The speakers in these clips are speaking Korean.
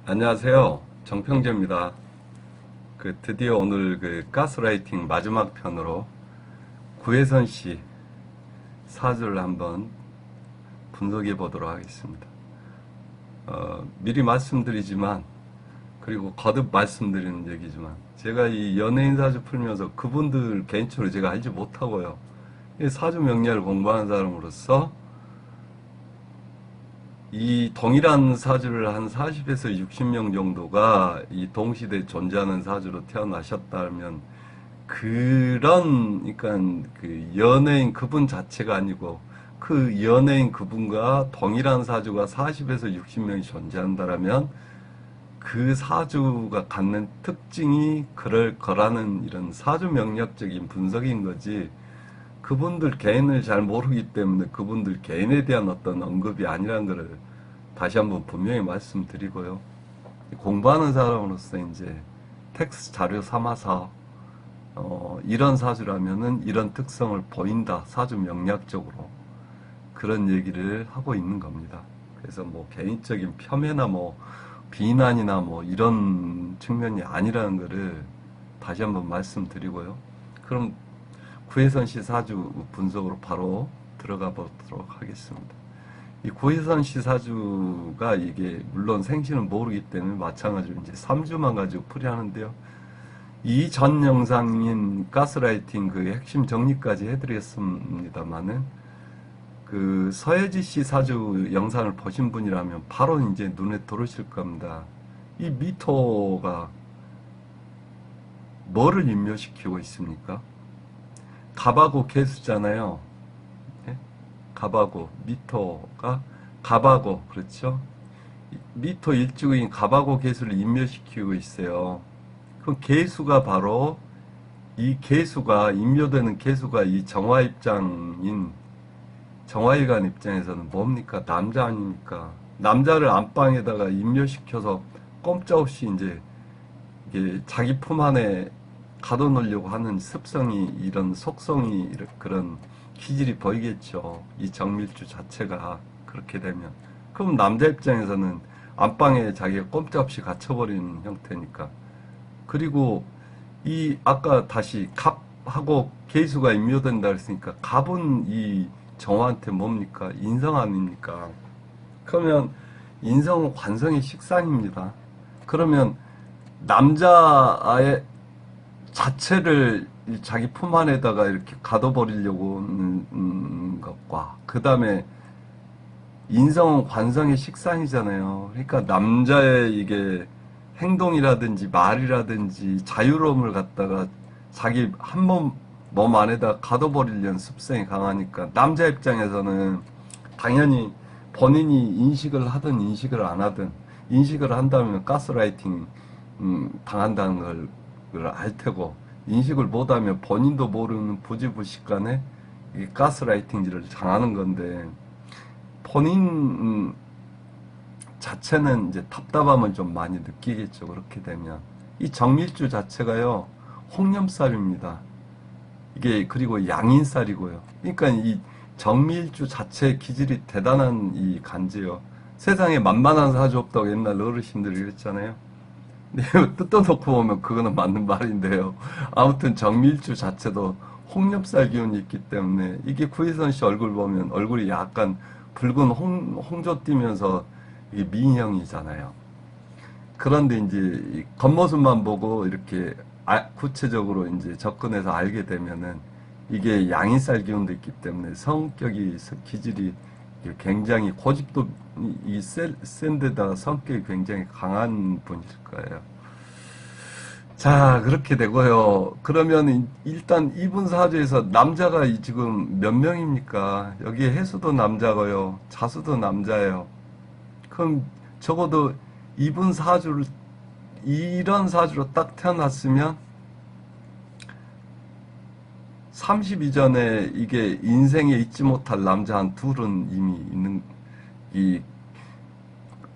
안녕하세요. 정평재입니다. 드디어 오늘 가스라이팅 마지막 편으로 구혜선 씨 사주를 한번 분석해 보도록 하겠습니다. 미리 말씀드리지만, 그리고 거듭 말씀드리는 얘기지만, 제가 이 연예인 사주 풀면서 그분들 개인적으로 제가 알지 못하고요. 이 사주 명리학을 공부하는 사람으로서 이 동일한 사주를 한 40에서 60명 정도가 이 동시대에 존재하는 사주로 태어나셨다면 그러니까 그 연예인 그분 자체가 아니고 그 연예인 그분과 동일한 사주가 40에서 60명이 존재한다라면 그 사주가 갖는 특징이 그럴 거라는 이런 사주 명략적인 분석인 거지, 그분들 개인을 잘 모르기 때문에 그분들 개인에 대한 어떤 언급이 아니라는 것을 다시 한번 분명히 말씀드리고요. 공부하는 사람으로서 이제 텍스트 자료 삼아서 이런 사주라면은 이런 특성을 보인다, 사주 명략적으로 그런 얘기를 하고 있는 겁니다. 그래서 뭐 개인적인 폄훼나 뭐 비난이나 뭐 이런 측면이 아니라는 것을 다시 한번 말씀드리고요. 그럼 구혜선 씨 사주 분석으로 바로 들어가 보도록 하겠습니다. 이 구혜선 씨 사주가 이게 물론 생신은 모르기 때문에 마찬가지로 이제 3주만 가지고 풀이하는데요. 이 전 영상인 가스라이팅 그 핵심 정리까지 해드렸습니다만은 그 서예지 씨 사주 영상을 보신 분이라면 바로 이제 눈에 들어오실 겁니다. 이 미토가 뭐를 인묘시키고 있습니까? 갑하고 개수잖아요. 예? 갑하고 미토가 갑하고, 그렇죠? 미토 일주인 갑하고 개수를 인묘시키고 있어요. 그 개수가 바로 이 개수가 인묘되는 개수가 이 정화 입장인 정화일관 입장에서는 뭡니까? 남자 아닙니까? 남자를 안방에다가 인묘시켜서 꼼짝없이 이제 이게 자기 품 안에 가둬놓으려고 하는 습성이, 이런 속성이, 그런 기질이 보이겠죠. 이 정밀주 자체가 그렇게 되면. 그럼 남자 입장에서는 안방에 자기가 꼼짝없이 갇혀버리는 형태니까. 그리고 이 아까 다시 갑하고 계수가 임묘된다 그랬으니까 갑은 이 정화한테 뭡니까? 인성 아닙니까? 그러면 인성은 관성의 식상입니다. 그러면 남자의 자체를 자기 품 안에다가 이렇게 가둬버리려고 하는 것과, 그 다음에 인성은 관성의 식상이잖아요. 그러니까 남자의 이게 행동이라든지 말이라든지 자유로움을 갖다가 자기 한 몸 안에다 가둬버리려는 습성이 강하니까 남자 입장에서는 당연히 본인이 인식을 하든 인식을 안 하든, 인식을 한다면 가스라이팅 당한다는 걸 알 테고, 인식을 못하면 본인도 모르는 부지부식간에 이 가스라이팅질을 당하는 건데, 본인 자체는 이제 답답함을 좀 많이 느끼겠죠. 그렇게 되면 이 정밀주 자체가요, 홍념살입니다. 이게 그리고 양인살이고요. 그러니까 이 정밀주 자체의 기질이 대단한 이 간지요. 세상에 만만한 사주 없다고 옛날 어르신들이 그랬잖아요. 근데 뜯어놓고 보면 그거는 맞는 말인데요. 아무튼 정밀주 자체도 홍엽살 기운이 있기 때문에, 이게 구혜선 씨 얼굴 보면 얼굴이 약간 붉은 홍조 띠면서 이게 미인형이잖아요. 그런데 이제 이 겉모습만 보고 이렇게 구체적으로 이제 접근해서 알게 되면은 이게 양인살 기운도 있기 때문에 성격이, 기질이 굉장히 고집도 센 데다가 성격이 굉장히 강한 분일 거예요. 자, 그렇게 되고요. 그러면 일단 이분 사주에서 남자가 지금 몇 명입니까? 여기에 해수도 남자고요. 자수도 남자예요. 그럼 적어도 이분 사주를, 이런 사주로 딱 태어났으면 30 이전에 이게 인생에 잊지 못할 남자 한 둘은 이미 있는, 이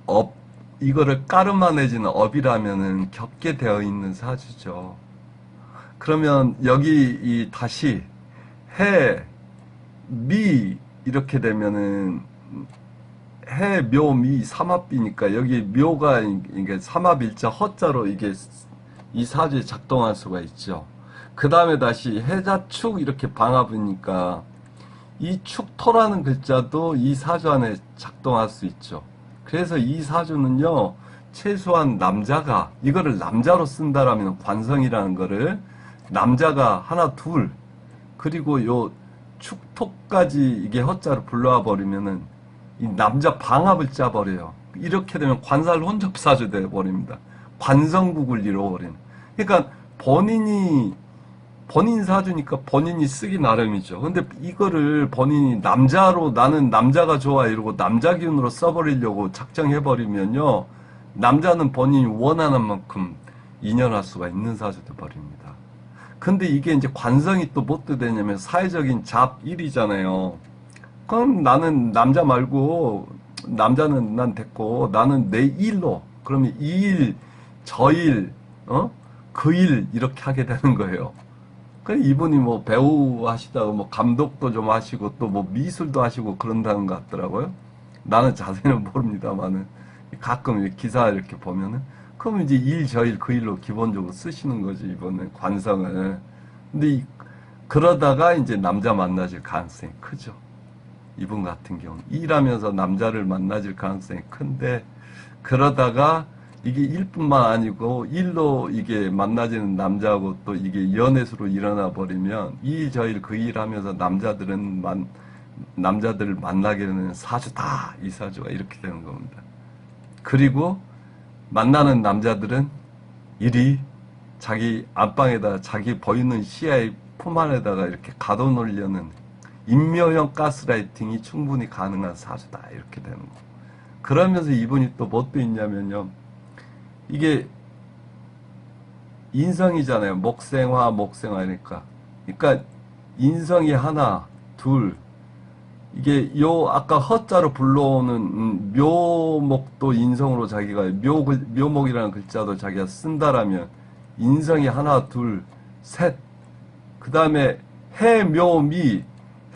업, 이거를 까르마내지는 업이라면은 겪게 되어 있는 사주죠. 그러면 여기 이 다시 해, 미 이렇게 되면은 해, 묘, 미, 삼합비니까 여기 묘가 이게 삼합일자 허자로 이게 이 사주에 작동할 수가 있죠. 그 다음에 다시 해자축 이렇게 방합이니까 이 축토라는 글자도 이 사주 안에 작동할 수 있죠. 그래서 이 사주는요, 최소한 남자가, 이거를 남자로 쓴다라면 관성이라는 거를 남자가 하나, 둘, 그리고 요 축토까지 이게 허자로 불러와 버리면은 이 남자 방합을 짜버려요. 이렇게 되면 관살 혼접 사주 되어버립니다. 관성국을 이루어버리는. 그러니까 본인 사주니까 본인이 쓰기 나름이죠. 근데 이거를 본인이 남자로 나는 남자가 좋아 이러고 남자 기운으로 써버리려고 작정해버리면요. 남자는 본인이 원하는 만큼 인연할 수가 있는 사주 돼버립니다. 근데 이게 이제 관성이 또 뭐 되냐면 사회적인 잡일이잖아요. 그럼 나는 남자 말고 남자는 난 됐고 나는 내 일로 그러면 이 일, 저 일, 그 일 이렇게 하게 되는 거예요. 그 이분이 뭐 배우 하시다가 뭐 감독도 좀 하시고 또 뭐 미술도 하시고 그런다는 것 같더라고요. 나는 자세히는 모릅니다만은 가끔 기사 이렇게 보면은 그럼 이제 일, 저 일, 그 일로 기본적으로 쓰시는 거지 이번에 관성을. 근데 그러다가 이제 남자 만나질 가능성이 크죠. 이분 같은 경우는 일하면서 남자를 만나질 가능성이 큰데 그러다가 이게 일뿐만 아니고 일로 이게 만나지는 남자하고 또 이게 연애수로 일어나 버리면 이 일 저 일 그 일 하면서 남자들을 만나게 되는 사주다 이 사주가 이렇게 되는 겁니다. 그리고 만나는 남자들은 일이 자기 안방에다 자기 보이는 시야의 품 안에다가 이렇게 가둬놓으려는 인묘형 가스라이팅이 충분히 가능한 사주다 이렇게 되는 거. 그러면서 이분이 또 뭣도 있냐면요. 이게 인성이잖아요. 목생화, 목생화니까. 그러니까 인성이 하나, 둘. 이게 요 아까 허자로 불러오는 묘목도 인성으로 자기가 묘목이라는 글자도 자기가 쓴다라면 인성이 하나, 둘, 셋. 그 다음에 해, 묘, 미,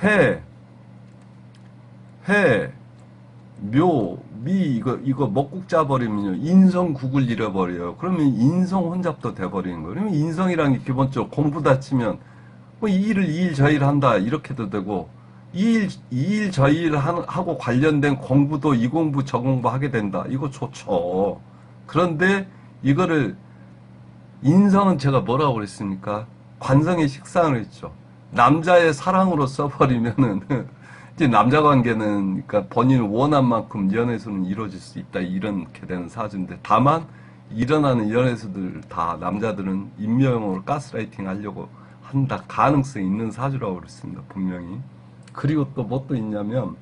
해, 묘, 미, 이거 먹국 짜버리면요. 인성국을 잃어버려요. 그러면 인성 혼잡도 돼버리는 거예요. 그러면 인성이라는 게 기본적으로 공부다 치면, 뭐, 이 일, 저 일 한다. 이렇게도 되고, 이 일, 저 일 하고 관련된 공부도 이 공부, 저 공부 하게 된다. 이거 좋죠. 그런데 이거를, 인성은 제가 뭐라고 그랬습니까? 관성의 식상을 했죠. 남자의 사랑으로 써버리면은, 이제 남자 관계는 그러니까 본인 원한 만큼 연애수는 이루어질 수 있다 이렇게 되는 사주인데 다만 일어나는 연애수들 다 남자들은 인묘형으로 가스라이팅 하려고 한다 가능성이 있는 사주라고 그랬습니다 분명히. 그리고 또 뭐 또 있냐면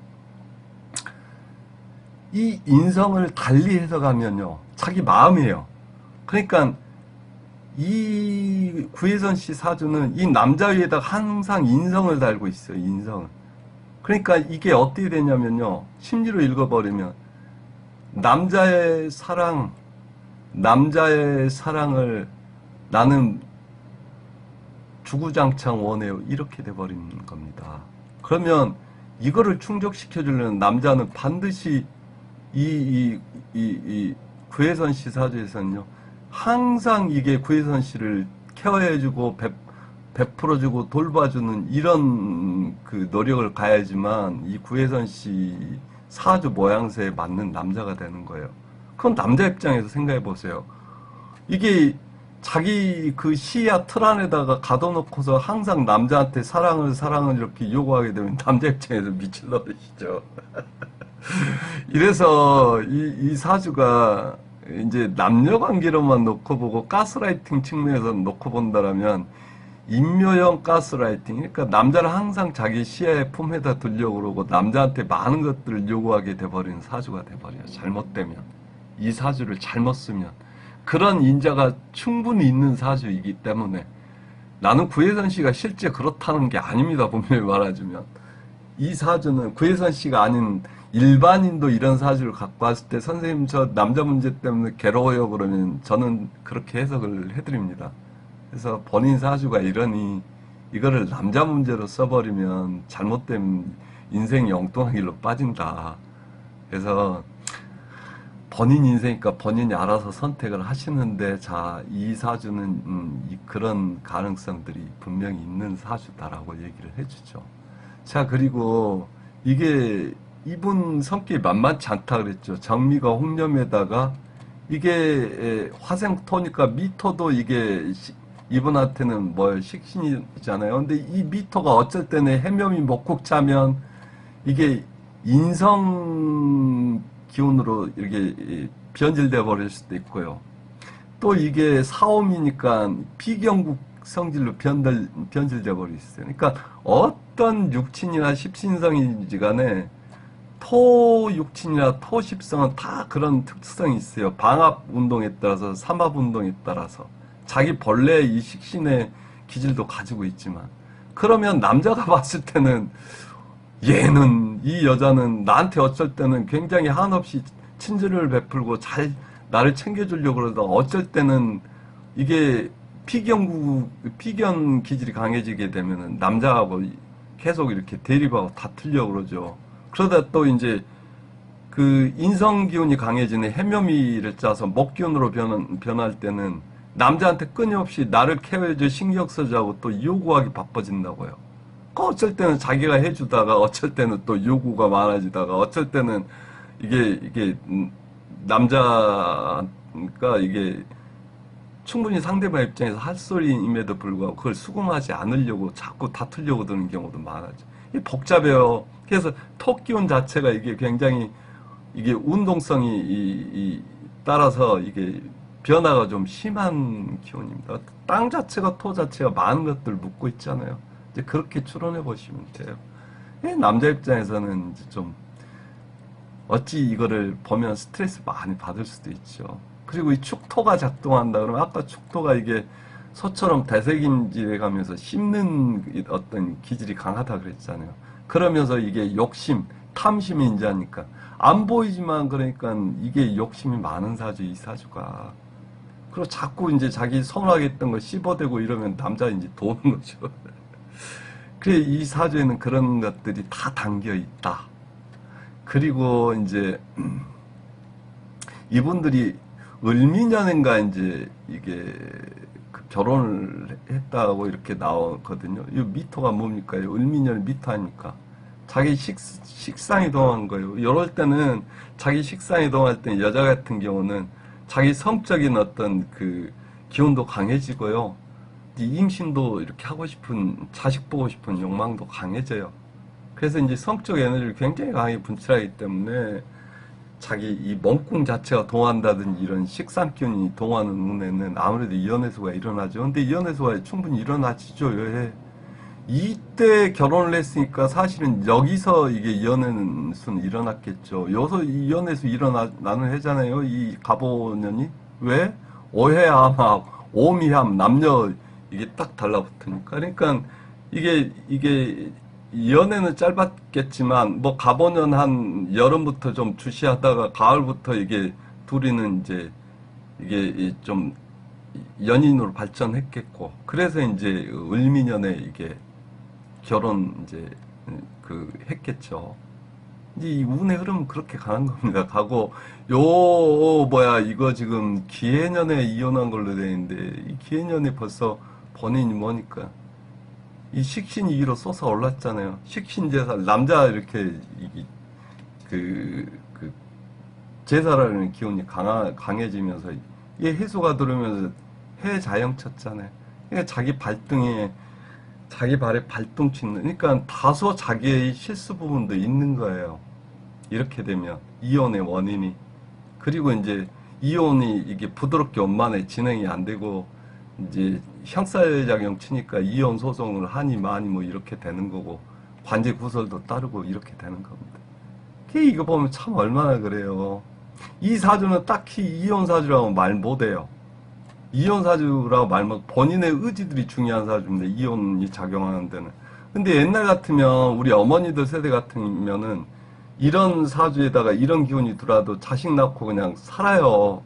이 인성을 달리 해석하면요 자기 마음이에요. 그러니까 이 구혜선 씨 사주는 이 남자 위에다가 항상 인성을 달고 있어요. 인성을. 그러니까 이게 어떻게 되냐면요. 심리로 읽어버리면 남자의 사랑을 나는 주구장창 원해요. 이렇게 돼버리는 겁니다. 그러면 이거를 충족시켜주려는 남자는 반드시 이 구혜선 씨 사주에서는요. 항상 이게 구혜선 씨를 케어해주고 베풀어주고 돌봐주는 이런 그 노력을 가야지만 이 구혜선 씨 사주 모양새에 맞는 남자가 되는 거예요. 그럼 남자 입장에서 생각해 보세요. 이게 자기 그 시야 틀 안에다가 가둬놓고서 항상 남자한테 사랑을 이렇게 요구하게 되면 남자 입장에서 미칠러시죠. 이래서 이 사주가 이제 남녀 관계로만 놓고 보고 가스라이팅 측면에서 놓고 본다라면 인묘형 가스라이팅. 그러니까 남자를 항상 자기 시야의 품에다 두려고 그러고 남자한테 많은 것들을 요구하게 돼버리는 사주가 돼버려요. 잘못되면. 이 사주를 잘못 쓰면. 그런 인자가 충분히 있는 사주이기 때문에 나는 구혜선 씨가 실제 그렇다는 게 아닙니다. 분명히 말해주면. 이 사주는 구혜선 씨가 아닌 일반인도 이런 사주를 갖고 왔을 때 선생님 저 남자 문제 때문에 괴로워요 그러면 저는 그렇게 해석을 해드립니다. 그래서 본인 사주가 이러니 이거를 남자 문제로 써버리면 잘못된 인생이 엉뚱한 길로 빠진다. 그래서 본인 인생이니까 본인이 알아서 선택을 하시는데, 자, 이 사주는 그런 가능성들이 분명히 있는 사주다라고 얘기를 해주죠. 자, 그리고 이게 이분 성격이 만만치 않다 그랬죠. 정미가 홍념에다가 이게 화생토니까 미토도 이게 이분한테는 뭐 식신이잖아요. 근데 이 미토가 어쩔 때는 해묘미 목국차면 이게 인성 기운으로 이렇게 변질돼 버릴 수도 있고요. 또 이게 사옴이니까 비경국 성질로 변질돼 버릴 수 있어요. 그러니까 어떤 육친이나 십신성인지 간에 토 육친이나 토 십성은 다 그런 특성이 있어요. 방합 운동에 따라서, 삼합 운동에 따라서 자기 본래의 이 식신의 기질도 가지고 있지만, 그러면 남자가 봤을 때는 얘는, 이 여자는 나한테 어쩔 때는 굉장히 한없이 친절을 베풀고 잘 나를 챙겨주려고 그러다 어쩔 때는 이게 피견 기질이 강해지게 되면은 남자하고 계속 이렇게 대립하고 다투려고 그러죠. 그러다 또 이제 그 인성 기운이 강해지는 해묘미를 짜서 목 기운으로 변할 때는 남자한테 끊임없이 나를 케어해줘 신경 써주고 또 요구하기 바빠진다고요. 어쩔 때는 자기가 해주다가 어쩔 때는 또 요구가 많아지다가 어쩔 때는 이게 남자가 이게 충분히 상대방 입장에서 할 소리임에도 불구하고 그걸 수긍하지 않으려고 자꾸 다투려고 드는 경우도 많아져. 이게 복잡해요. 그래서 토 기운 자체가 이게 굉장히 이게 운동성이 따라서 이게 변화가 좀 심한 기운입니다. 땅 자체가 토 자체가 많은 것들 묻고 있잖아요. 이제 그렇게 추론해 보시면 돼요. 남자 입장에서는 이제 좀 어찌 이거를 보면 스트레스 많이 받을 수도 있죠. 그리고 이 축토가 작동한다 그러면 아까 축토가 이게 소처럼 대색임질에 가면서 씹는 어떤 기질이 강하다 그랬잖아요. 그러면서 이게 욕심, 탐심이 인자니까 안 보이지만 그러니까 이게 욕심이 많은 사주, 이 사주가. 그리고 자꾸 이제 자기 선호하게 했던 거 씹어대고 이러면 남자 이제 도는 거죠. 그래, 이 사주에는 그런 것들이 다 담겨 있다. 그리고 이제 이분들이 을미년인가 이제 이게 그 결혼을 했다고 이렇게 나오거든요. 이 미토가 뭡니까? 을미년 미토 아닙니까? 자기 식상이 동한 거예요. 이럴 때는 자기 식상이 동할 때 여자 같은 경우는 자기 성적인 어떤 그 기운도 강해지고요. 임신도 이렇게 하고 싶은, 자식 보고 싶은 욕망도 강해져요. 그래서 이제 성적 에너지를 굉장히 강하게 분출하기 때문에 자기 이 몸궁 자체가 동한다든지 이런 식상 기운이 동하는 눈에는 아무래도 이연애수가 일어나죠. 근데 이연애수가 충분히 일어나지죠. 왜? 이때 결혼을 했으니까 사실은 여기서 이게 이연애수는 일어났겠죠. 여기서 이연애수 일어나는 해잖아요. 이 갑오년이. 왜? 오해함, 오미함, 남녀 이게 딱 달라붙으니까. 그러니까 이게 연애는 짧았겠지만 뭐 갑오년 한 여름부터 좀 주시하다가 가을부터 이게 둘이는 이제 이게 좀 연인으로 발전했겠고, 그래서 이제 을미년에 이게 결혼 이제 그 했겠죠. 이제 이 운의 흐름은 그렇게 가는 겁니다. 가고 이거 지금 기해년에 이혼한 걸로 돼 있는데 이 기해년에 벌써 본인이 뭐니까 이 식신이 위로 솟아 올랐잖아요. 식신제사, 남자 이렇게, 그, 제사라는 기운이 강해지면서, 이게 해수가 들어오면서 해자영 쳤잖아요. 그러니까 자기 발등에, 자기 발에 발등 치는, 그러니까 다소 자기의 실수 부분도 있는 거예요. 이렇게 되면, 이혼의 원인이. 그리고 이제, 이혼이 이게 부드럽게 원만해 진행이 안 되고, 이제 형사작용 치니까 이혼 소송을 하니 많이 뭐 이렇게 되는 거고 관제 구설도 따르고 이렇게 되는 겁니다. 이거 보면 참 얼마나 그래요. 이 사주는 딱히 이혼 사주라고 말 못해요. 이혼 사주라고 말 못, 본인의 의지들이 중요한 사주입니다. 이혼이 작용하는 데는. 근데 옛날 같으면 우리 어머니들 세대 같으면은 이런 사주에다가 이런 기운이 들어와도 자식 낳고 그냥 살아요.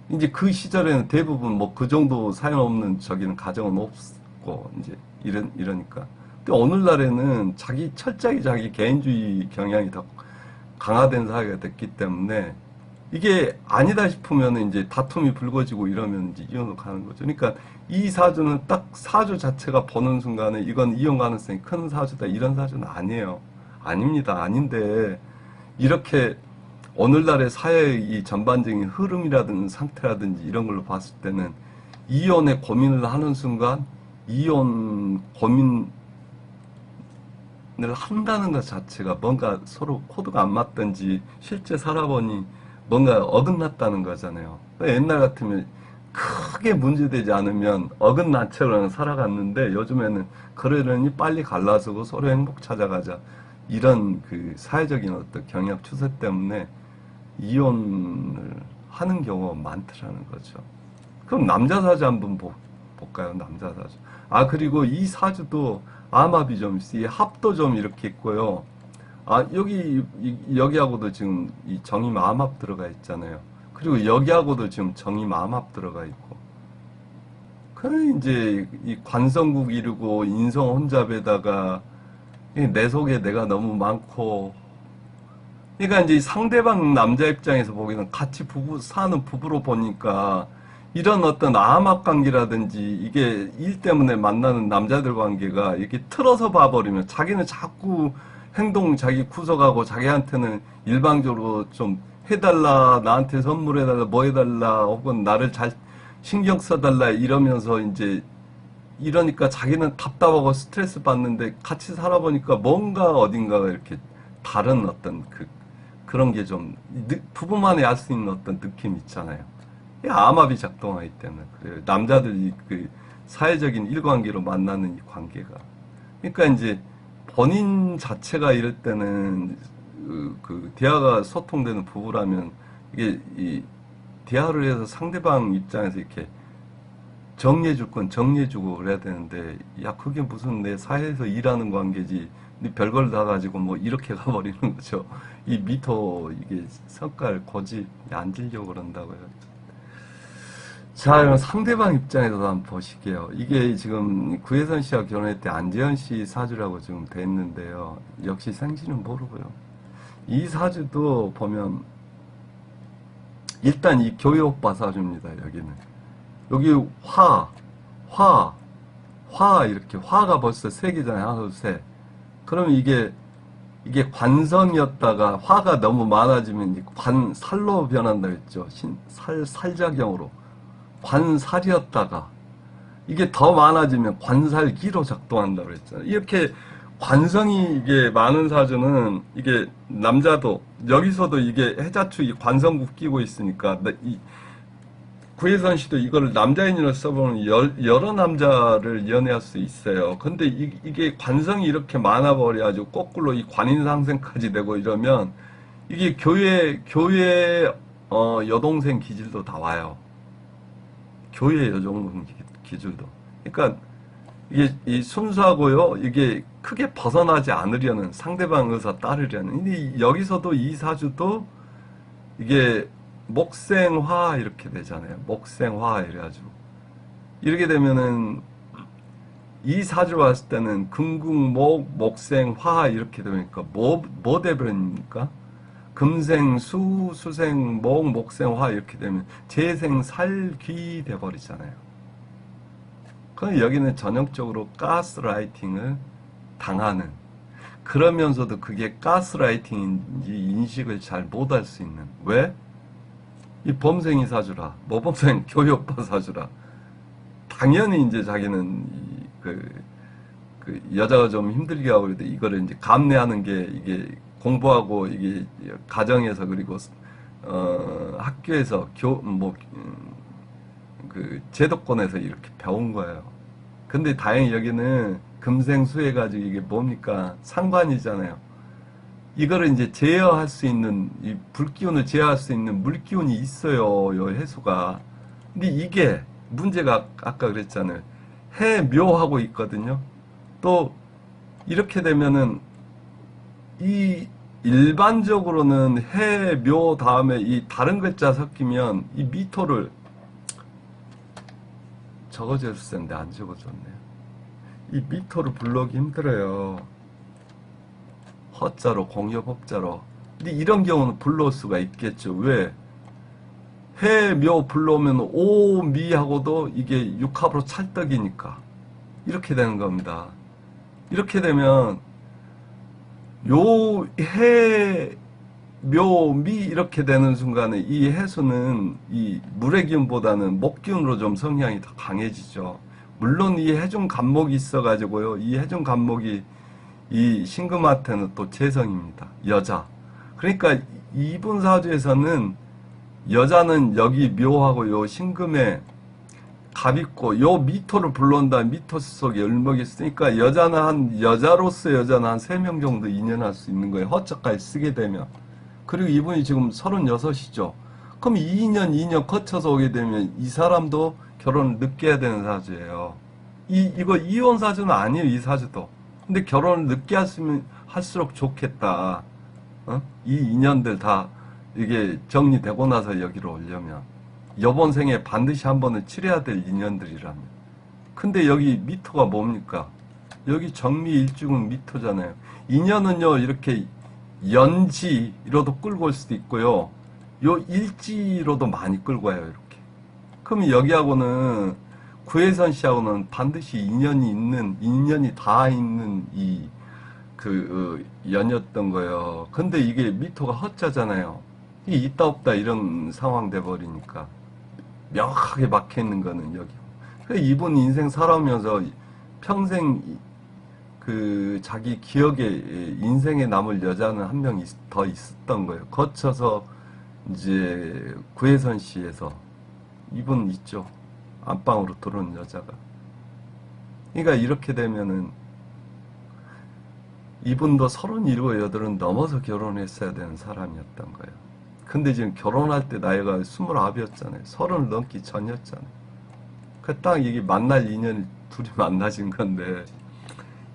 이제 그 시절에는 대부분 뭐 그 정도 사연 없는 저기는 가정은 없고 이제 이러니까. 근데 오늘날에는 철저히 자기 개인주의 경향이 더 강화된 사회가 됐기 때문에 이게 아니다 싶으면 이제 다툼이 불거지고 이러면 이제 이혼으로 가는 거죠. 그러니까 이 사주는 딱 사주 자체가 보는 순간에 이건 이혼 가능성이 큰 사주다 이런 사주는 아니에요. 아닙니다. 아닌데 이렇게 오늘날의 사회의 이 전반적인 흐름이라든지 상태라든지 이런 걸로 봤을 때는 이혼에 고민을 하는 순간 이혼 고민을 한다는 것 자체가 뭔가 서로 코드가 안 맞든지 실제 살아보니 뭔가 어긋났다는 거잖아요. 옛날 같으면 크게 문제되지 않으면 어긋난 채로 살아갔는데 요즘에는 그러려니 빨리 갈라서고 서로 행복 찾아가자 이런 그 사회적인 어떤 경향 추세 때문에 이혼을 하는 경우가 많더라는 거죠. 그럼 남자 사주 한번 볼까요? 남자 사주. 아, 그리고 이 사주도 암합이 좀 있어요. 이 합도 좀 이렇게 있고요. 아, 여기하고도 지금 이 정임 암합 들어가 있잖아요. 그리고 여기하고도 지금 정임 암합 들어가 있고. 그 이제 이 관성국 이루고 인성 혼잡에다가 내 속에 내가 너무 많고. 그러니까 이제 상대방 남자 입장에서 보기에는 같이 사는 부부로 보니까 이런 어떤 암합 관계라든지 이게 일 때문에 만나는 남자들 관계가 이렇게 틀어서 봐버리면 자기는 자꾸 행동 자기 구속하고 자기한테는 일방적으로 좀 해달라, 나한테 선물해달라, 뭐 해달라, 혹은 나를 잘 신경 써달라 이러면서 이제 이러니까 자기는 답답하고 스트레스 받는데 같이 살아보니까 뭔가 어딘가가 이렇게 다른 어떤 그런 게 좀 부부만이 알 수 있는 어떤 느낌 있잖아요. 이 암압이 작동하기 때문에 그래요. 남자들이 그 사회적인 일관계로 만나는 이 관계가. 그러니까 이제 본인 자체가 이럴 때는 그 대화가 소통되는 부부라면 이게 이 대화를 해서 상대방 입장에서 이렇게 정리해줄 건 정리해주고 그래야 되는데 야 그게 무슨 내 사회에서 일하는 관계지 별걸 다 가지고 뭐 이렇게 가버리는 거죠. 이 미터 이게 성깔 고집 안 질려고 그런다고요. 자, 그럼 상대방 입장에서도 한번 보실게요. 이게 지금 구혜선 씨와 결혼할 때 안재현 씨 사주라고 지금 돼 있는데요. 역시 생신은 모르고요. 이 사주도 보면 일단 이 교회 오빠 사주입니다. 여기는 여기 화 이렇게 화가 벌써 세 개잖아요. 하나, 둘, 셋. 그러면 이게 관성이었다가 화가 너무 많아지면 이제 관살로 변한다 그랬죠. 살작용으로. 관살이었다가 이게 더 많아지면 관살기로 작동한다 그랬잖아요. 이렇게 관성이 이게 많은 사주는 이게 남자도 여기서도 이게 해자축 이 관성국 끼고 있으니까 이 구혜선 씨도 이거를 남자인으로 써보면 여러 남자를 연애할 수 있어요. 근데 이게 관성이 이렇게 많아버려가지고 거꾸로 이 관인상생까지 되고 이러면 이게 교회 여동생 기질도 다 와요. 교회 여동생 기질도. 그러니까 이게 이 순수하고요. 이게 크게 벗어나지 않으려는 상대방 의사 따르려는. 근데 여기서도 이 사주도 이게 목생화 이렇게 되잖아요. 목생화 이래가지고 이렇게 되면은 이 사주로 봤을 때는 금국목 목생화 이렇게 되니까 뭐 돼버립니까? 금생수 수생목 목생화 이렇게 되면 재생살귀 돼버리잖아요. 그럼 여기는 전형적으로 가스라이팅을 당하는 그러면서도 그게 가스라이팅인지 인식을 잘 못할 수 있는 왜? 이 범생이 사주라. 모범생 교육파 사주라. 당연히 이제 자기는 그 여자가 좀 힘들게 하고 그래도 이거를 이제 감내하는 게 이게 공부하고 이게 가정에서 그리고 학교에서 그 제도권에서 이렇게 배운 거예요. 근데 다행히 여기는 금생수해 가지고 이게 뭡니까? 상관이잖아요. 이거를 이제 제어할 수 있는, 이 불기운을 제어할 수 있는 물기운이 있어요, 요 해수가. 근데 이게 문제가 아까 그랬잖아요. 해묘하고 있거든요. 또 이렇게 되면은 이 일반적으로는 해묘 다음에 이 다른 글자 섞이면 이 미토를 적어줬을 텐데 안 적어줬네요. 이 미토를 불러오기 힘들어요. 허자로 공여법자로 근데 이런 경우는 불러올 수가 있겠죠. 왜? 해, 묘 불러오면 오, 미하고도 이게 육합으로 찰떡이니까. 이렇게 되는 겁니다. 이렇게 되면 요 해, 묘, 미 이렇게 되는 순간에 이 해수는 이 물의 기운보다는 목 기운으로 좀 성향이 더 강해지죠. 물론 이 해중 간목이 있어가지고요. 이 해중 간목이 이 신금한테는 또 재성입니다. 여자. 그러니까 이분 사주에서는 여자는 여기 묘하고 요 신금에 갑 있고 요 미토를 불러온다. 미토 속에 을목이 있으니까 여자로서 여자는 한 3명 정도 인연할 수 있는 거예요. 허적까지 쓰게 되면. 그리고 이분이 지금 36이죠. 그럼 2년 거쳐서 오게 되면 이 사람도 결혼을 늦게 해야 되는 사주예요. 이거 이혼 사주는 아니에요, 이 사주도. 근데 결혼을 늦게 했으면 할수록 좋겠다. 어? 이 인연들 다 이게 정리되고 나서 여기로 오려면. 이번 생에 반드시 한 번은 치러야 될 인연들이라면. 근데 여기 미토가 뭡니까? 여기 정미일중은 미토잖아요. 인연은요, 이렇게 연지로도 끌고 올 수도 있고요. 요 일지로도 많이 끌고 와요, 이렇게. 그러면 여기하고는 구혜선 씨하고는 반드시 인연이 다 있는 연이었던 거예요. 근데 이게 미토가 헛자잖아요. 이게 있다 없다 이런 상황 돼버리니까. 명확하게 막혀 있는 거는 여기. 그래서 이분 인생 살아오면서 평생 자기 기억에 인생에 남을 여자는 한 명 더 있었던 거예요. 거쳐서 이제 구혜선 씨에서 이분 있죠. 안방으로 들어온 여자가. 그러니까 이렇게 되면은 이분도 37, 8은 넘어서 결혼했어야 되는 사람이었던 거예요. 근데 지금 결혼할 때 나이가 29이었잖아요. 30을 넘기 전이었잖아요. 그 딱 이게 만날 인연이 둘이 만나신 건데,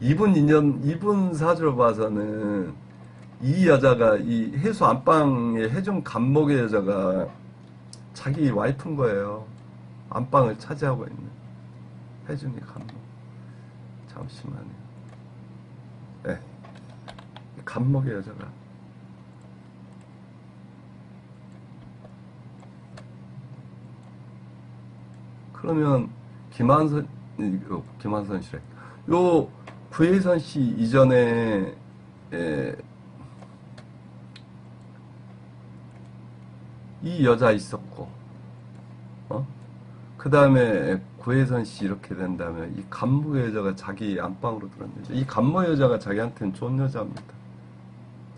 이분 사주로 봐서는 이 여자가 이 해수 안방의 해중 간목의 여자가 자기 와이프인 거예요. 안방을 차지하고 있는 해중의 간목. 잠시만요. 네. 간목의 여자가. 그러면 김한선 씨래. 요 구혜선 씨 이전에 이 여자 있었고, 그 다음에 구혜선 씨 이렇게 된다면 이 간모 여자가 자기 안방으로 들어온 여자. 이 간모 여자가 자기한테는 좋은 여자입니다.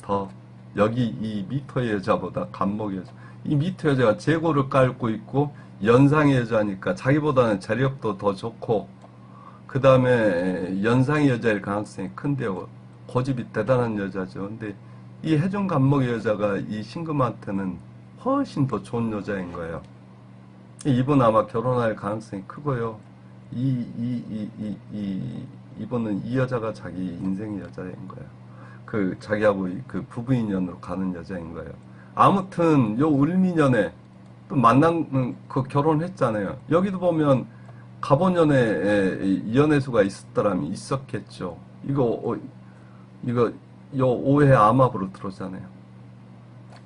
더 여기 이 미토의 여자보다 간목 여자. 이 미토 여자가 재고를 깔고 있고 연상의 여자니까 자기보다는 재력도 더 좋고 그 다음에 연상의 여자일 가능성이 큰데요. 고집이 대단한 여자죠. 근데 이 해중 간목의 여자가 이 신금한테는 훨씬 더 좋은 여자인 거예요. 이분 아마 결혼할 가능성이 크고요. 이분은 이 여자가 자기 인생의 여자인 거예요. 자기하고 그 부부 인연으로 가는 여자인 거예요. 아무튼, 요 을미년에 또 결혼했잖아요. 여기도 보면, 갑오년에 연애수가 있었더라면 있었겠죠. 요 오해 암합으로 들어오잖아요.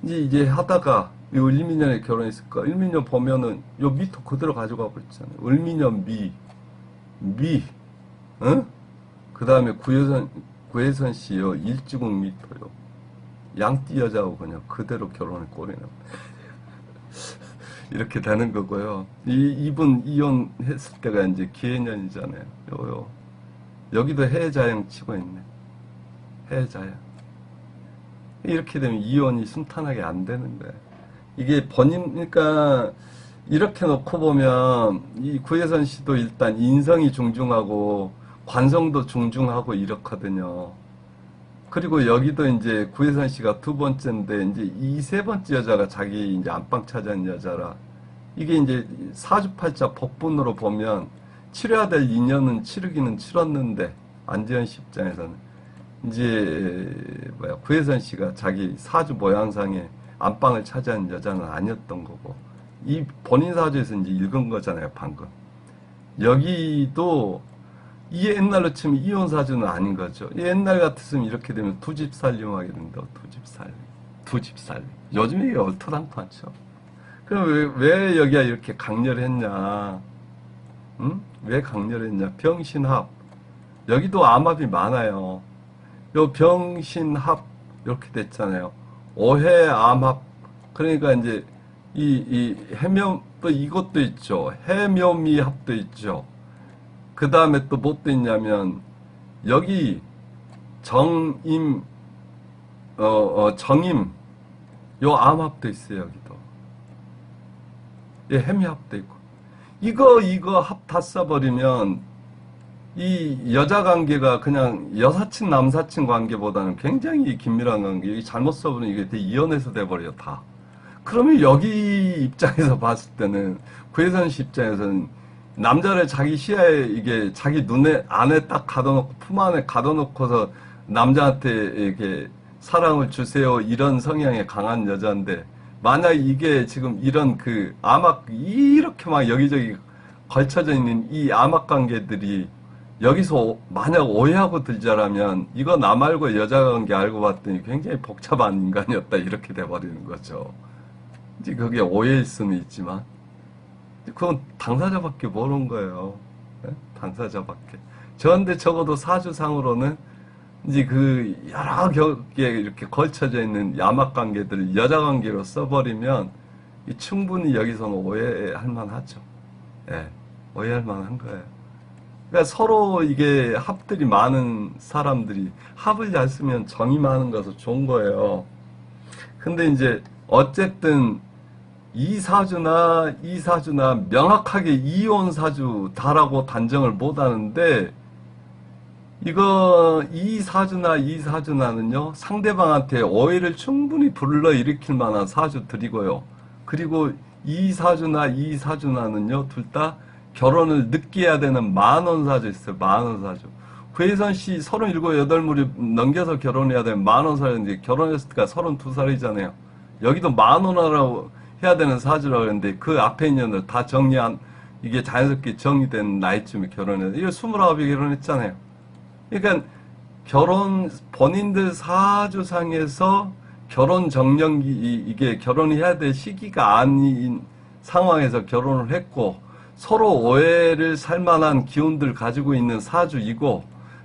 이제 하다가, 요 을미년에 결혼했을까? 을미년 보면은, 요 미토 그대로 가져가고 있잖아요. 을미년 응? 그 다음에 구혜선 씨요, 일지궁 미토요. 양띠 여자하고 그냥 그대로 결혼을 꼬리나. 이렇게 되는 거고요. 이분 이혼했을 때가 이제 기해년이잖아요. 여기도 해자형 치고 있네. 해자형. 이렇게 되면 이혼이 순탄하게 안 되는 거예요. 이게 그러니까, 이렇게 놓고 보면, 이 구혜선 씨도 일단 인성이 중중하고, 관성도 중중하고 이렇거든요. 그리고 여기도 이제 구혜선 씨가 두 번째인데, 이제 세 번째 여자가 자기 이제 안방 차지한 여자라, 이게 이제 사주팔자 복분으로 보면, 치러야 될 인연은 치르기는 치렀는데, 안재현 씨 입장에서는, 이제, 구혜선 씨가 자기 사주 모양상에 안방을 차지한 여자는 아니었던 거고, 이 본인 사주에서 이제 읽은 거잖아요, 방금. 여기도, 이 옛날로 치면 이혼 사주는 아닌 거죠. 옛날 같았으면 이렇게 되면 두 집 살림하게 된다, 두 집 살림. 두 집 살림. 요즘에 이게 얼토당토하죠. 그럼 왜 여기가 이렇게 강렬했냐? 응? 왜 강렬했냐? 병신합. 여기도 암합이 많아요. 요 병신합 이렇게 됐잖아요. 오해 암합. 그러니까 이제 이 해묘 또 이것도 있죠. 해묘미합도 있죠. 그 다음에 또 뭐 또 있냐면 여기 정임 정임 요 암합도 있어요. 여기도. 예, 해미합도 있고. 이거 합 다 써버리면 이 여자 관계가 그냥 여사친 남사친 관계보다는 굉장히 긴밀한 관계. 이게 잘못 써버리면 이게 이혼해서 돼버려요, 다. 그러면 여기 입장에서 봤을 때는 구혜선 씨 입장에서는 남자를 자기 시야에 이게 자기 눈에 안에 딱 가둬놓고 품 안에 가둬놓고서 남자한테 이렇게 사랑을 주세요 이런 성향에 강한 여자인데 만약 이게 지금 이런 그 암막 이렇게 막 여기저기 걸쳐져 있는 이 암막 관계들이 여기서 만약 오해하고 들자라면 이거 나 말고 여자 관계 알고 봤더니 굉장히 복잡한 인간이었다 이렇게 돼버리는 거죠. 이제 그게 오해일 수는 있지만 그건 당사자밖에 모르는 거예요. 네? 당사자밖에. 그런데 적어도 사주상으로는 이제 그 여러 격에 이렇게 걸쳐져 있는 야막 관계들을 여자 관계로 써버리면 충분히 여기서는 오해할 만하죠. 예, 오해할 만한 거예요. 그러니까 서로 이게 합들이 많은 사람들이 합을 잘 쓰면 정이 많은 것은 좋은 거예요. 근데 이제 어쨌든 이 사주나 명확하게 이혼 사주다라고 단정을 못 하는데 이거 이 사주나는요 상대방한테 오해를 충분히 불러일으킬 만한 사주들이고요. 그리고 이 사주나는요 둘 다 결혼을 늦게 해야 되는 만원 사주 있어요. 만원 사주. 구혜선 씨 37, 8물이 넘겨서 결혼해야 되는 만원 사주인데 결혼했을 때가 32살이잖아요. 여기도 만원하라고 해야 되는 사주라고 했는데 그 앞에 있는 년들 다 정리한 이게 자연스럽게 정리된 나이쯤에 결혼해서 이거 29이 결혼했잖아요. 그러니까 본인들 사주상에서 결혼 정년기 이게 결혼해야 될 시기가 아닌 상황에서 결혼을 했고 서로 오해를 살 만한 기운들 가지고 있는 사주이고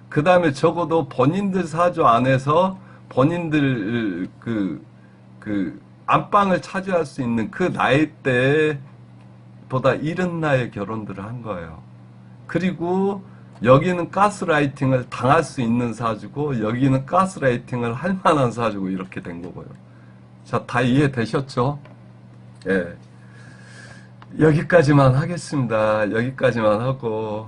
그 다음에 적어도 본인들 사주 안에서 본인들 그 안방을 차지할 수 있는 그 나이대보다 이른 나이에 결혼들을 한 거예요. 그리고 여기는 가스라이팅을 당할 수 있는 사주고 여기는 가스라이팅을 할 만한 사주고 이렇게 된 거고요. 자, 다 이해되셨죠? 예. 여기까지만 하겠습니다. 여기까지만 하고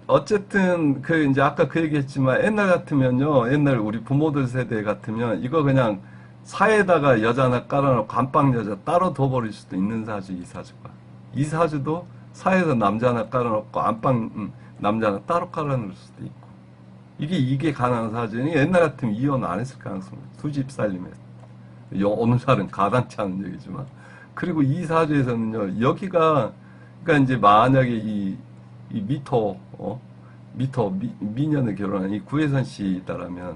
어쨌든 이제 아까 그 얘기했지만 옛날 같으면요. 옛날 우리 부모들 세대 같으면 이거 그냥 사에다가 여자 하나 깔아놓고 안방 여자 따로 둬버릴 수도 있는 사주 이 사주가. 이 사주도 사에서 남자 하나 깔아놓고 안방 남자 하나 따로 깔아놓을 수도 있고. 이게 가능한 사주니 옛날 같으면 이혼 안 했을 가능성이 두 집 살림에서. 어느 살은 가당치 않은 얘기지만. 그리고 이 사주에서는요, 여기가, 그러니까 이제 만약에 이 미년을 결혼한 이 구혜선 씨다라면,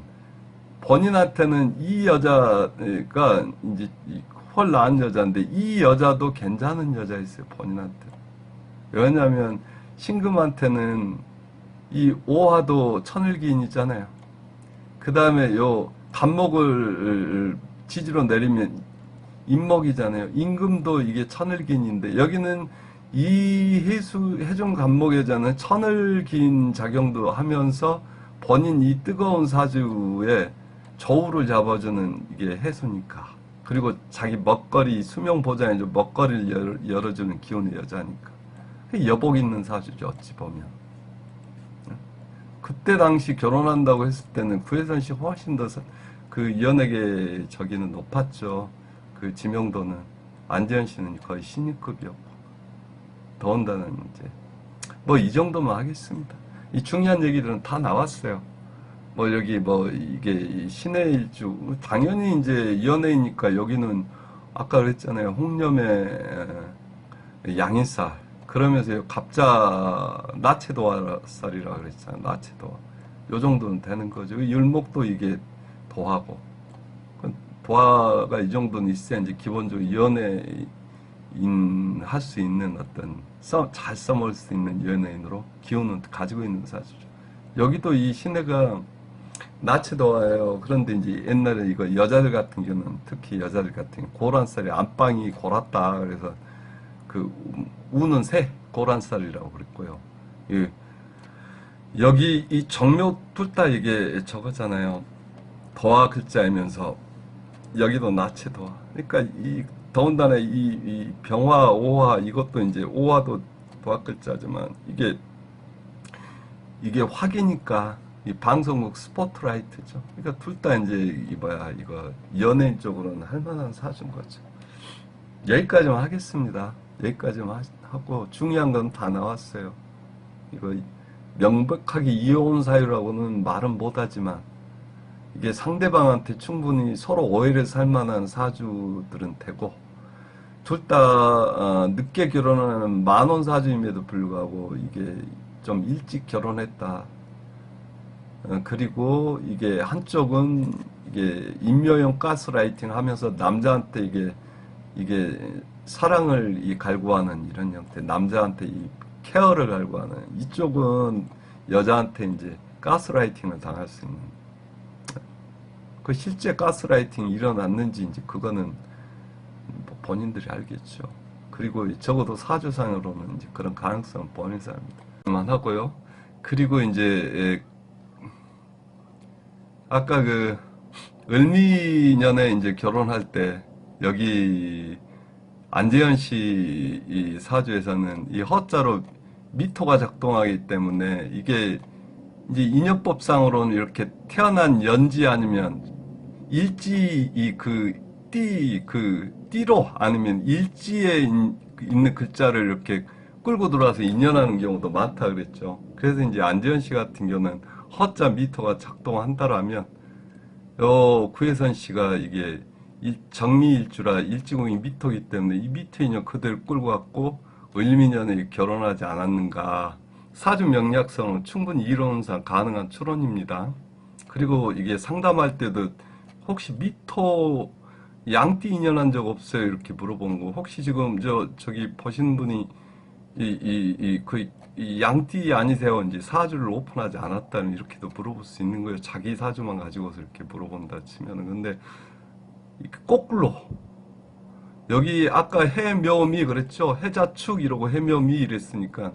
본인한테는 이 여자가 이제 헐 나은 여자인데, 이 여자도 괜찮은 여자였어요, 본인한테. 왜냐면, 신금한테는 이 오화도 천을기인 있잖아요. 그 다음에 요 간목을 지지로 내리면 임목이잖아요. 임금도 이게 천을기인인데 여기는 이 해중 간목여자는 천을기인 작용도 하면서 본인 이 뜨거운 사주에 저울을 잡아주는 이게 해수니까. 그리고 자기 먹거리 수명 보장에 먹거리를 열어주는 기운의 여자니까. 여복 있는 사주죠. 어찌 보면. 그때 당시 결혼한다고 했을 때는 구혜선 씨 훨씬 더 그 연예계 저기는 높았죠. 그 지명도는. 안재현 씨는 거의 신인급이었고. 더군다나 이제 뭐 이 정도만 하겠습니다. 이 중요한 얘기들은 다 나왔어요. 뭐 여기 뭐 이게 신의 일주 당연히 이제 연예이니까 여기는 아까 그랬잖아요. 홍념의 양인살 그러면서 갑자 나체도화살이라 그랬잖아요. 나체도화 요 정도는 되는 거죠. 율목도 이게 도하고 도화가 이 정도는 있어야 이제 기본적으로 연예인 할 수 있는 어떤 잘 써먹을 수 있는 연예인으로 기운은 가지고 있는 사주죠. 여기도 이 신해가 나치도와요. 그런데 이제 옛날에 이거 여자들 같은 경우는 특히 여자들 같은 경우 고란살이 안방이 골았다. 그래서 그 우는 새 고란살이라고 그랬고요. 예. 여기 이 정묘 둘 다 이게 저거잖아요. 도화 글자이면서 여기도 나치도화. 그러니까 이 더군다나 이 병화 오화 이것도 이제 오화도 도화 글자지만 이게 화기니까 이 방송국 스포트라이트죠. 그러니까 둘 다 이제 이거 연예인 쪽으로는 할 만한 사주인 거죠. 여기까지만 하겠습니다. 여기까지만 하고 중요한 건 다 나왔어요. 이거 명백하게 이혼 사유라고는 말은 못하지만 이게 상대방한테 충분히 서로 오해를 살 만한 사주들은 되고 둘 다 늦게 결혼하는 만원 사주임에도 불구하고 이게 좀 일찍 결혼했다. 그리고 이게 한쪽은 이게 임묘형 가스라이팅 하면서 남자한테 이게 사랑을 갈구하는 이런 형태, 남자한테 이 케어를 갈구하는 이쪽은 여자한테 이제 가스라이팅을 당할 수 있는 그 실제 가스라이팅이 일어났는지 이제 그거는 뭐 본인들이 알겠죠. 그리고 적어도 사주상으로는 이제 그런 가능성은 본인 사람입니다. 만 하고요. 그리고 이제 아까 그 을미년에 이제 결혼할 때 여기 안재현 씨 이 사주에서는 이 허자로 미토가 작동하기 때문에 이게 이제 인연법상으로는 이렇게 태어난 연지 아니면 일지 띠로 아니면 일지에 있는 글자를 이렇게 끌고 들어와서 인연하는 경우도 많다 그랬죠. 그래서 이제 안재현 씨 같은 경우는 허자 미토가 작동한다라면 구혜선 씨가 이게 정미일주라 일지공이 미토이기 때문에 이 미토 인연 그대로 끌고 왔고 을미년에 결혼하지 않았는가. 사주 명략성은 충분히 이론상 가능한 추론입니다. 그리고 이게 상담할 때도 혹시 미토 양띠 인연한 적 없어요? 이렇게 물어보는 거. 혹시 지금 저기 보신 분이 이 양띠 아니세요? 이제 사주를 오픈하지 않았다는 이렇게도 물어볼 수 있는 거예요. 자기 사주만 가지고서 이렇게 물어본다 치면은. 근데 거꾸로 여기 아까 해묘미 그랬죠? 해자축 이러고 해묘미 이랬으니까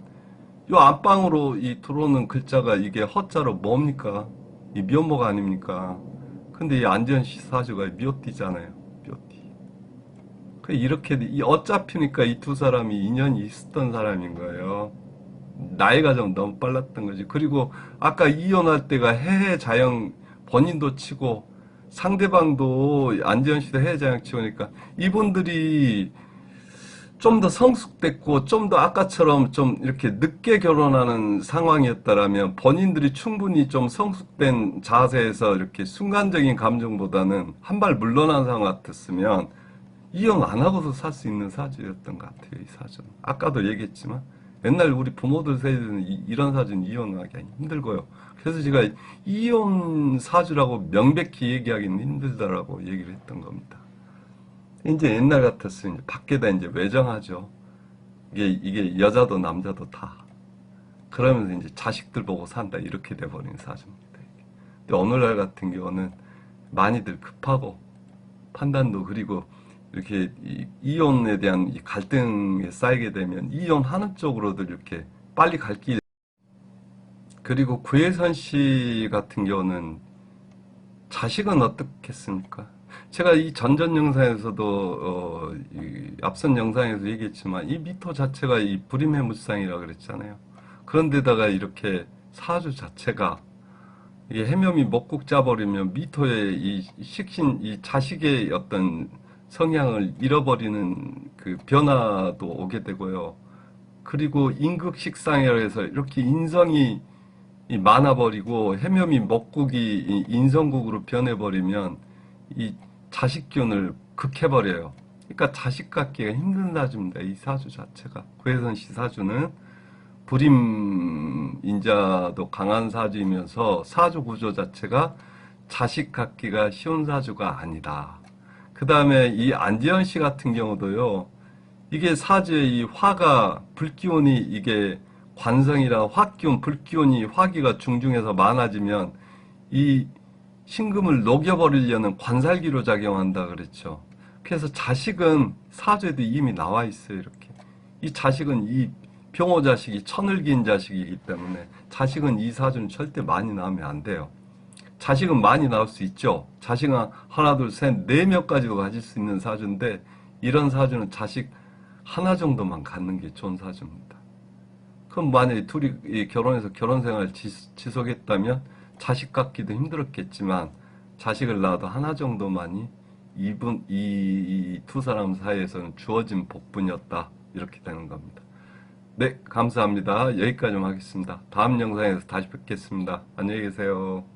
요 안방으로 이 들어오는 글자가 이게 허자로 뭡니까? 이 묘모가 아닙니까? 근데 이 안재현 씨 사주가 묘띠잖아요. 묘띠. 이렇게 어차피니까 이 두 사람이 인연이 있었던 사람인 거예요. 나이가 좀 너무 빨랐던 거지. 그리고 아까 이혼할 때가 해해자영 본인도 치고 상대방도 안재현 씨도 해해자영 치고니까 이분들이 좀 더 성숙됐고 좀 더 아까처럼 좀 이렇게 늦게 결혼하는 상황이었다라면 본인들이 충분히 좀 성숙된 자세에서 이렇게 순간적인 감정보다는 한 발 물러난 상황 같았으면 이혼 안 하고서 살 수 있는 사주였던 것 같아요. 이 사주는. 아까도 얘기했지만 옛날 우리 부모들 세대는 이런 사주는 이혼하기 힘들고요. 그래서 제가 이혼 사주라고 명백히 얘기하기는 힘들다라고 얘기를 했던 겁니다. 이제 옛날 같았으면 밖에다 이제 외정하죠. 이게 여자도 남자도 다. 그러면서 이제 자식들 보고 산다 이렇게 돼버린 사주입니다. 근데 오늘날 같은 경우는 많이들 급하고 판단도 그리고 이렇게 이혼에 대한 이 갈등에 쌓이게 되면 이혼하는 쪽으로도 이렇게 빨리 갈 길. 그리고 구혜선 씨 같은 경우는 자식은 어떻겠습니까? 제가 이 전전 영상에서도 앞선 영상에서 얘기했지만 이 미토 자체가 이 불임해무쌍이라고 그랬잖아요. 그런데다가 이렇게 사주 자체가 이게 해묘미 목국 짜버리면 미토의 이 식신 이 자식의 어떤 성향을 잃어버리는 그 변화도 오게 되고요. 그리고 인극식상이라 해서 이렇게 인성이 많아버리고 해묘미 목국이 인성국으로 변해버리면 이 자식균을 극해버려요. 그러니까 자식 갖기가 힘든 사주입니다. 이 사주 자체가. 구혜선 씨 사주는 불임 인자도 강한 사주이면서 사주 구조 자체가 자식 갖기가 쉬운 사주가 아니다. 그 다음에 이 안지현 씨 같은 경우도요, 이게 사주의 이 화가 불기운이 이게 관성이라 화기운, 불기운이 화기가 중중해서 많아지면 이 신금을 녹여버리려는 관살기로 작용한다 그랬죠. 그래서 자식은 사주에도 이미 나와 있어요, 이렇게. 이 자식은 이 병호 자식이 천을기인 자식이기 때문에 자식은 이 사주는 절대 많이 나오면 안 돼요. 자식은 많이 나올 수 있죠. 자식은 하나, 둘, 셋, 네 명까지도 가질 수 있는 사주인데 이런 사주는 자식 하나 정도만 갖는 게 좋은 사주입니다. 그럼 만약에 둘이 결혼해서 결혼 생활을 지속했다면 자식 갖기도 힘들었겠지만 자식을 낳아도 하나 정도만이 이 두 사람 사이에서는 주어진 복분이었다. 이렇게 되는 겁니다. 네, 감사합니다. 여기까지만 하겠습니다. 다음 영상에서 다시 뵙겠습니다. 안녕히 계세요.